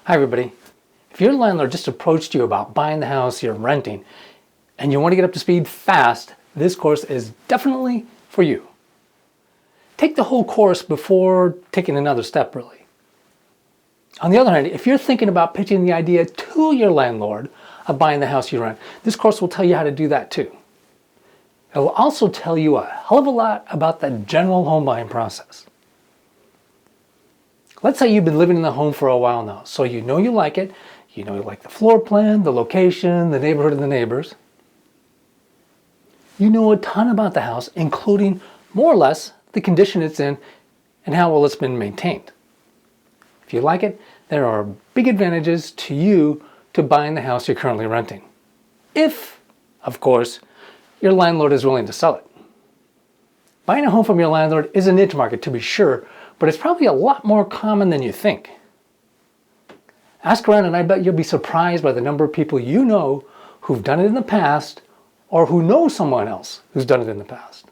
Hi everybody. If your landlord just approached you about buying the house you're renting and you want to get up to speed fast, this course is definitely for you. Take the whole course before taking another step, really. On the other hand, if you're thinking about pitching the idea to your landlord of buying the house you rent, this course will tell you how to do that too. It will also tell you a hell of a lot about the general home buying process. Let's say you've been living in the home for a while now, so you know you like it, you know you like the floor plan, the location, the neighborhood, and the neighbors. You know a ton about the house, including more or less the condition it's in and how well it's been maintained. If you like it, there are big advantages to you to buying the house you're currently renting. If, of course, your landlord is willing to sell it. Buying a home from your landlord is a niche market, to be sure, but it's probably a lot more common than you think. Ask around and I bet you'll be surprised by the number of people you know who've done it in the past or who know someone else who's done it in the past.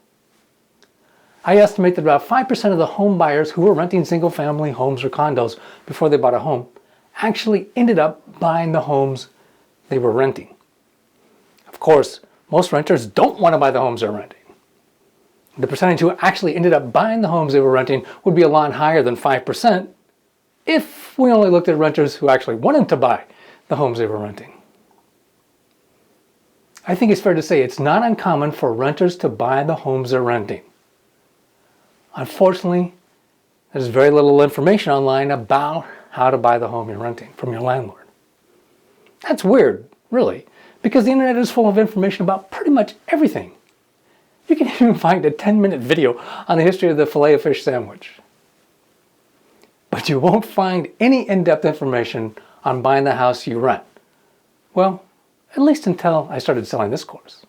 I estimate that about 5% of the home buyers who were renting single-family homes or condos before they bought a home actually ended up buying the homes they were renting. Of course, most renters don't want to buy the homes they're renting. The percentage who actually ended up buying the homes they were renting would be a lot higher than 5% if we only looked at renters who actually wanted to buy the homes they were renting. I think it's fair to say it's not uncommon for renters to buy the homes they're renting. Unfortunately, there's very little information online about how to buy the home you're renting from your landlord. That's weird, really, because the internet is full of information about pretty much everything. You can even find a 10-minute video on the history of the Filet-O-Fish sandwich. But you won't find any in-depth information on buying the house you rent. Well, at least until I started selling this course.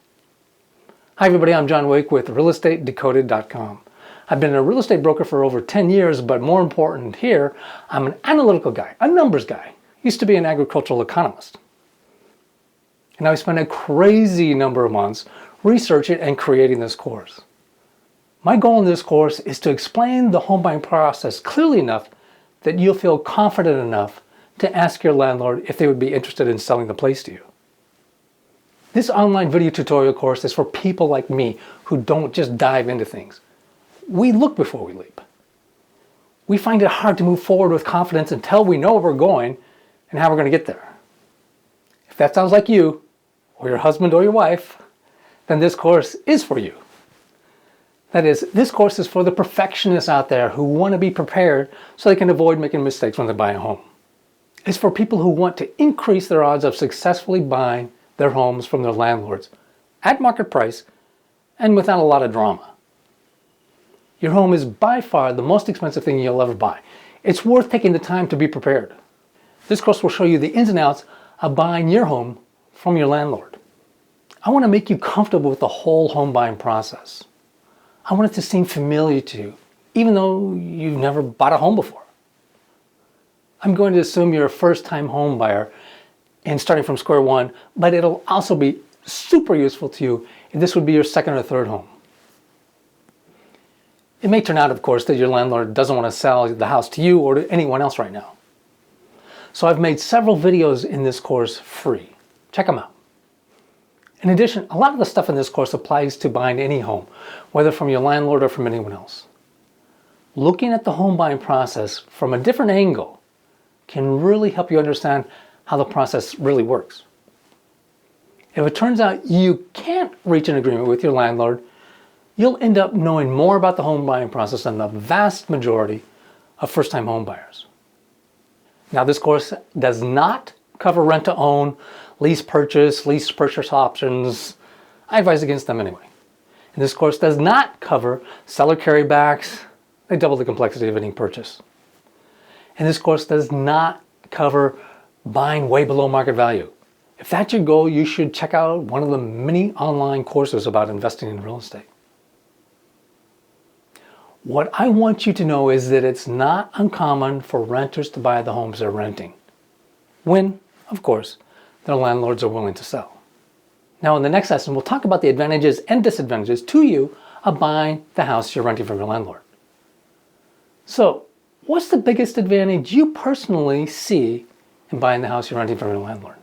Hi everybody, I'm John Wake with RealEstateDecoded.com. I've been a real estate broker for over 10 years, but more important here, I'm an analytical guy, a numbers guy. Used to be an agricultural economist. And I spent a crazy number of months researching and creating this course. My goal in this course is to explain the home buying process clearly enough that you'll feel confident enough to ask your landlord if they would be interested in selling the place to you. This online video tutorial course is for people like me who don't just dive into things. We look before we leap. We find it hard to move forward with confidence until we know where we're going and how we're going to get there. If that sounds like you, or your husband or your wife, then this course is for you. That is, this course is for the perfectionists out there who want to be prepared so they can avoid making mistakes when they buy a home. It's for people who want to increase their odds of successfully buying their homes from their landlords at market price and without a lot of drama. Your home is by far the most expensive thing you'll ever buy. It's worth taking the time to be prepared. This course will show you the ins and outs of buying your home from your landlord. I want to make you comfortable with the whole home buying process. I want it to seem familiar to you, even though you've never bought a home before. I'm going to assume you're a first-time home buyer and starting from square one, but it'll also be super useful to you if this would be your second or third home. It may turn out, of course, that your landlord doesn't want to sell the house to you or to anyone else right now. So I've made several videos in this course free. Check them out. In addition, a lot of the stuff in this course applies to buying any home, whether from your landlord or from anyone else. Looking at the home buying process from a different angle can really help you understand how the process really works. If it turns out you can't reach an agreement with your landlord, you'll end up knowing more about the home buying process than the vast majority of first-time home buyers. Now, this course does not cover rent-to-own, lease purchase options. I advise against them anyway. And this course does not cover seller carrybacks. They double the complexity of any purchase. And this course does not cover buying way below market value. If that's your goal, you should check out one of the many online courses about investing in real estate. What I want you to know is that it's not uncommon for renters to buy the homes they're renting, when, of course, their landlords are willing to sell. Now in the next lesson, we'll talk about the advantages and disadvantages to you of buying the house you're renting from your landlord. So, what's the biggest advantage you personally see in buying the house you're renting from your landlord.